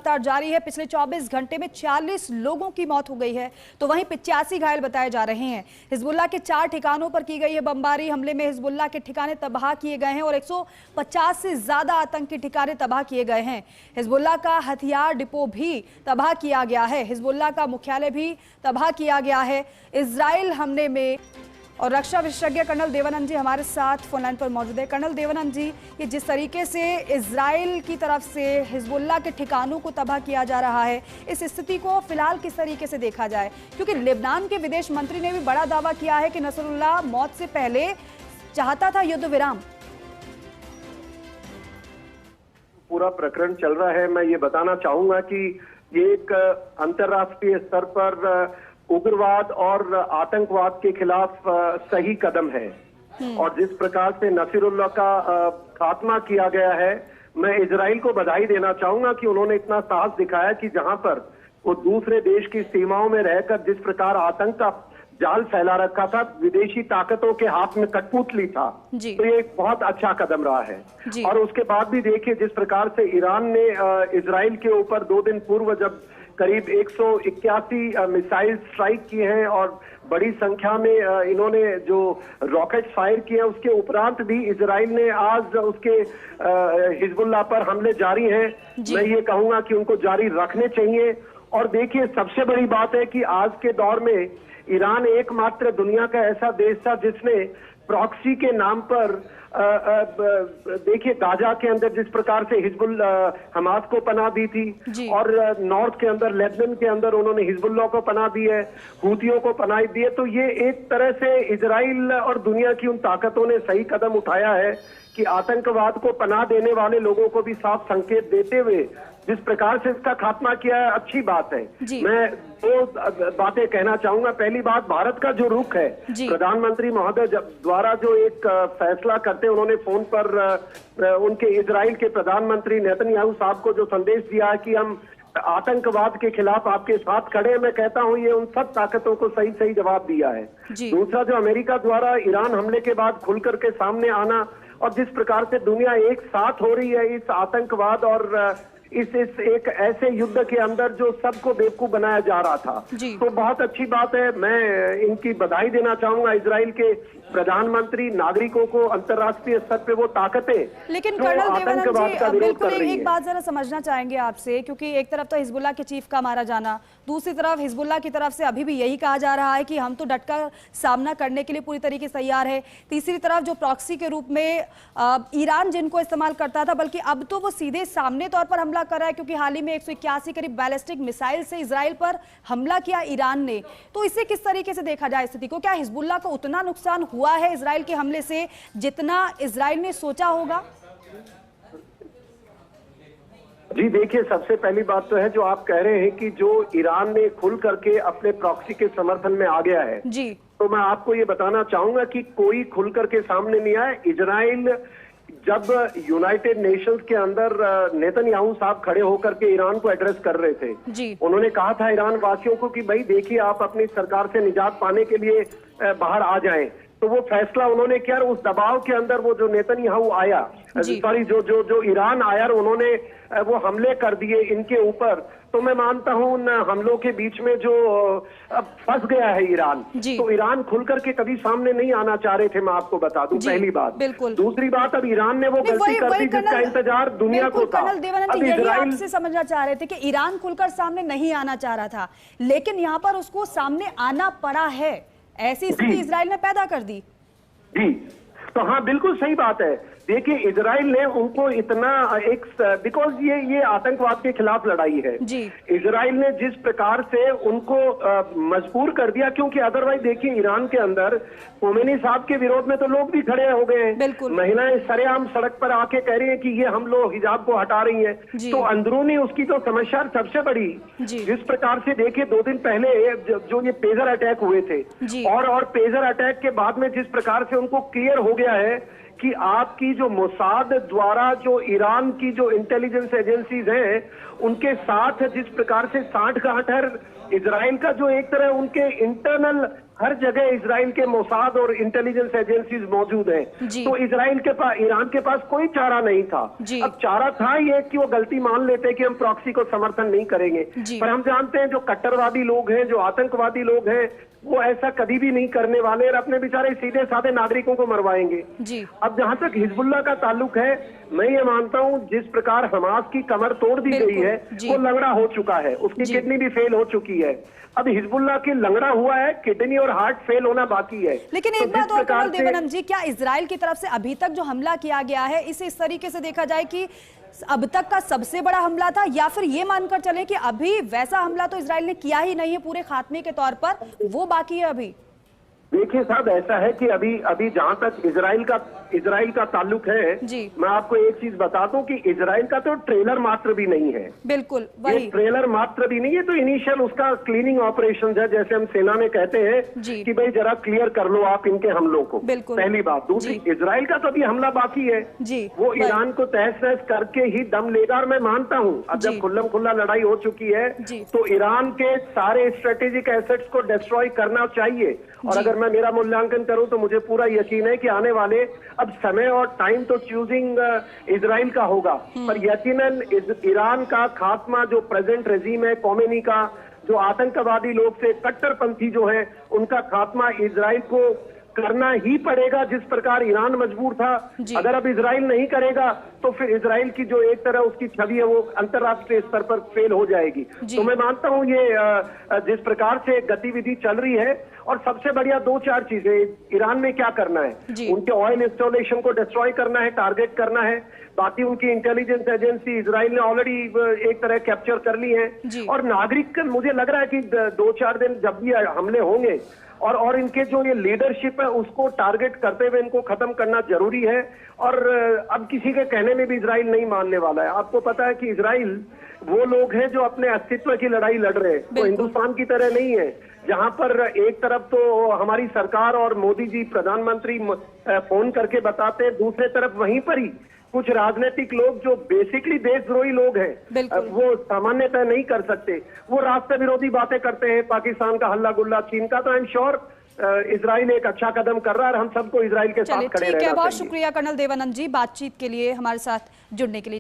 लगातार जारी है। पिछले 24 घंटे में 40 लोगों की मौत हो गई है, तो वहीं 85 घायल बताए जा रहे हैं। हिजबुल्लाह के 4 ठिकानों पर की गई है बमबारी। हमले में हिजबुल्लाह के ठिकाने तबाह किए गए हैं और 150 से ज्यादा आतंकी ठिकाने तबाह किए गए हैं। हिजबुल्लाह का हथियार डिपो भी तबाह किया गया है। हिजबुल्लाह का मुख्यालय भी तबाह किया गया है इजराइल हमले में। और रक्षा विशेषज्ञ कर्नल देवानंद जी हमारे साथ फोन लाइन पर मौजूद है। कर्नल देवानंद जी, ये जिस तरीके से इजराइल की तरफ से हिजबुल्लाह के ठिकानों को तबाह किया जा रहा है, इस स्थिति को फिलहाल किस तरीके से देखा जाए? क्योंकि लेबनान के विदेश मंत्री ने भी बड़ा दावा किया है कि नसरुल्लाह मौत से पहले चाहता था युद्ध विराम। पूरा प्रकरण चल रहा है। मैं ये बताना चाहूंगा कि ये एक अंतर्राष्ट्रीय स्तर पर उग्रवाद और आतंकवाद के खिलाफ सही कदम है और जिस प्रकार से नसीरुल्लाह का खात्मा किया गया है, मैं इजराइल को बधाई देना चाहूंगा कि उन्होंने इतना साहस दिखाया कि जहां पर वो दूसरे देश की सीमाओं में रहकर जिस प्रकार आतंक का जाल फैला रखा था, विदेशी ताकतों के हाथ में कठपुतली था, तो ये एक बहुत अच्छा कदम रहा है। और उसके बाद भी देखिए जिस प्रकार से ईरान ने इजराइल के ऊपर 2 दिन पूर्व जब करीब 181 मिसाइल स्ट्राइक किए हैं और बड़ी संख्या में इन्होंने जो रॉकेट फायर किए हैं, उसके उपरांत भी इजराइल ने आज उसके हिजबुल्लाह पर हमले जारी हैं। मैं ये कहूंगा कि उनको जारी रखने चाहिए। और देखिए सबसे बड़ी बात है कि आज के दौर में ईरान एकमात्र दुनिया का ऐसा देश था जिसने प्रॉक्सी के नाम पर देखिए गाजा के अंदर जिस प्रकार से हमास को पनाह दी थी और नॉर्थ के अंदर लेबनान के अंदर उन्होंने हिजबुल्लाह को पनाह दी है, हूतियों को पनाह दी है। तो ये एक तरह से इजराइल और दुनिया की उन ताकतों ने सही कदम उठाया है कि आतंकवाद को पनाह देने वाले लोगों को भी साफ संकेत देते हुए जिस प्रकार से इसका खात्मा किया है, अच्छी बात है। मैं 2 बातें कहना चाहूंगा। पहली बात, भारत का जो रुख है, प्रधानमंत्री महोदय द्वारा जो एक फैसला करते हैं, उन्होंने फोन पर उनके इजराइल के प्रधानमंत्री नेतन्याहू साहब को जो संदेश दिया है कि हम आतंकवाद के खिलाफ आपके साथ खड़े हैं, मैं कहता हूं ये उन सब ताकतों को सही सही जवाब दिया है। दूसरा, जो अमेरिका द्वारा ईरान हमले के बाद खुल करके सामने आना और जिस प्रकार से दुनिया एक साथ हो रही है इस आतंकवाद और इस एक ऐसे युद्ध के अंदर जो सबको बेवकूफ बनाया जा रहा था, तो बहुत अच्छी बात है। मैं इनकी बधाई देना चाहूंगा इजराइल के प्रधानमंत्री, नागरिकों को अंतर्राष्ट्रीय स्तर पे वो ताकतें। लेकिन कर्नल देवानंद जी, बिल्कुल एक बात जरा समझना चाहेंगे आपसे, क्योंकि एक तरफ तो हिजबुल्लाह के चीफ का मारा जाना, दूसरी तरफ हिजबुल्लाह की तरफ से अभी भी यही कहा जा रहा है कि हम तो डटकर सामना करने के लिए पूरी तरीके से तैयार है। तीसरी तरफ जो प्रॉक्सी के रूप में ईरान जिनको इस्तेमाल करता था, बल्कि अब तो वो सीधे सामने तौर पर हमला कर रहा है, क्योंकि हाल ही में 181 करीब बैलिस्टिक मिसाइल से इजराइल पर हमला किया ईरान ने। तो इसे किस तरीके से देखा जाए स्थिति को? क्या हिजबुल्लाह को उतना नुकसान हुआ है इजराइल के हमले से जितना इजराइल ने सोचा होगा? जी देखिए, सबसे पहली बात तो है जो आप कह रहे हैं कि जो ईरान ने खुल करके अपने प्रॉक्सी के समर्थन में आ गया है, जी, तो मैं आपको ये बताना चाहूंगा कि कोई खुल करके सामने नहीं आया। इजराइल जब यूनाइटेड नेशंस के अंदर नेतन्याहू साहब खड़े होकर के ईरान को एड्रेस कर रहे थे, उन्होंने कहा था ईरान वासियों को कि भाई देखिए आप अपनी सरकार से निजात पाने के लिए बाहर आ जाएं। तो वो फैसला उन्होंने किया, उस दबाव के अंदर वो जो नेतन्याहू आया, सॉरी जो ईरान आया, उन्होंने वो हमले कर दिए इनके ऊपर। तो मैं मानता हूं उन हमलों के बीच में जो अब फंस गया है ईरान, तो ईरान खुल करके कभी सामने नहीं आना चाह रहे थे, मैं आपको बता दूं, पहली बात। दूसरी बात, अब ईरान ने वो गलती कर दी जिसका इंतजार दुनिया को था। कर्नल देवानंद जी, यही आपसे समझना चाह रहे थे कि ईरान खुलकर सामने नहीं आना चाह रहा था, लेकिन यहाँ पर उसको सामने आना पड़ा है। ऐसी स्थिति इजराइल ने पैदा कर दी। जी, तो हाँ बिल्कुल सही बात है। देखिए इजराइल ने उनको इतना एक बिकॉज ये आतंकवाद के खिलाफ लड़ाई है जी। इजराइल ने जिस प्रकार से उनको मजबूर कर दिया, क्योंकि अदरवाइज देखिए ईरान के अंदर खोमेनी साहब के विरोध में तो लोग भी खड़े हो गए हैं, महिलाएं सरेआम सड़क पर आके कह रही हैं कि ये हम लोग हिजाब को हटा रही हैं। तो अंदरूनी उसकी तो समस्या सबसे बड़ी, जिस प्रकार से देखिए 2 दिन पहले जो ये पेजर अटैक हुए थे और पेजर अटैक के बाद में जिस प्रकार से उनको क्लियर हो गया है कि आपकी जो मोसाद द्वारा जो ईरान की जो इंटेलिजेंस एजेंसीज हैं उनके साथ जिस प्रकार से साठ गांठ है, इजराइल का जो एक तरह उनके इंटरनल हर जगह इजराइल के मोसाद और इंटेलिजेंस एजेंसीज मौजूद हैं। तो इजराइल के पास, ईरान के पास कोई चारा नहीं था। अब चारा था ये कि वो गलती मान लेते कि हम प्रॉक्सी को समर्थन नहीं करेंगे, पर हम जानते हैं जो कट्टरवादी लोग हैं, जो आतंकवादी लोग हैं, वो ऐसा कभी भी नहीं करने वाले और अपने बेचारे सीधे साधे नागरिकों को मरवाएंगे। अब जहां तक हिजबुल्लाह का ताल्लुक है, मैं ये मानता हूं जिस प्रकार हमास की कमर तोड़ दी गई है, वो लंगड़ा हो चुका है, उसकी किडनी भी फेल हो चुकी है। अब हिजबुल्लाह की लंगड़ा हुआ है, किडनी और हार्ट फेल होना बाकी है। लेकिन एक बात और कर्नल देवानंद जी, क्या इजराइल की तरफ से अभी तक जो हमला किया गया है, इसे इस तरीके से देखा जाए कि अब तक का सबसे बड़ा हमला था, या फिर ये मानकर चले कि अभी वैसा हमला तो इजराइल ने किया ही नहीं है पूरे खात्मे के तौर पर, वो बाकी है अभी? देखिए साहब, ऐसा है कि अभी जहां तक इजराइल का ताल्लुक है, मैं आपको एक चीज बता दूं कि इजराइल का तो ट्रेलर मात्र भी नहीं है। बिल्कुल वही, ये ट्रेलर मात्र भी नहीं है, तो इनिशियल उसका क्लीनिंग ऑपरेशन है, जैसे हम सेना में कहते हैं कि भाई जरा क्लियर कर लो आप इनके हमलों को। पहली बात। दूसरी, इजराइल का तो अभी हमला बाकी है, वो ईरान को तहस नहस करके ही दम लेगा। और मैं मानता हूँ अब जब खुल्लम खुल्ला लड़ाई हो चुकी है, तो ईरान के सारे स्ट्रेटेजिक एसेट्स को डिस्ट्रॉय करना चाहिए। और अगर मैं मेरा मूल्यांकन करूं तो मुझे पूरा यकीन है कि आने वाले, अब समय और टाइम तो चूजिंग इजराइल का होगा, पर यकीनन ईरान का खात्मा, जो प्रेजेंट रेजीम है खोमेनी का, जो आतंकवादी लोग से कट्टरपंथी जो है, उनका खात्मा इजराइल को करना ही पड़ेगा। जिस प्रकार ईरान मजबूर था, अगर अब इजराइल नहीं करेगा तो फिर इजराइल की जो एक तरह उसकी छवि है वो अंतर्राष्ट्रीय स्तर पर फेल हो जाएगी। तो मैं मानता हूं ये जिस प्रकार से गतिविधि चल रही है, और सबसे बढ़िया दो चार चीजें ईरान में क्या करना है, उनके ऑयल इंस्टॉलेशन को डिस्ट्रॉय करना है, टारगेट करना है। बाकी उनकी इंटेलिजेंस एजेंसी इजराइल ने ऑलरेडी एक तरह कैप्चर कर ली है। और नागरिक, मुझे लग रहा है कि 2-4 दिन जब भी हमले होंगे और इनके जो ये लीडरशिप है उसको टारगेट करते हुए इनको खत्म करना जरूरी है। और अब किसी के कहने में भी इजराइल नहीं मानने वाला है। आपको पता है कि इजराइल वो लोग हैं जो अपने अस्तित्व की लड़ाई लड़ रहे हैं, तो हिंदुस्तान की तरह नहीं है, जहां पर एक तरफ तो हमारी सरकार और मोदी जी प्रधानमंत्री फोन करके बताते हैं, दूसरे तरफ वहीं पर ही कुछ राजनीतिक लोग जो बेसिकली देशद्रोही लोग हैं, वो सामान्यतः नहीं कर सकते, वो राष्ट्र विरोधी बातें करते हैं, पाकिस्तान का हल्ला गुल्ला, चीन का। तो आई एम श्योर इजराइल एक अच्छा कदम कर रहा है और हम सबको इजराइल के साथ खड़े रहना चाहिए। बहुत शुक्रिया कर्नल देवानंद जी, बातचीत के लिए हमारे साथ जुड़ने के लिए।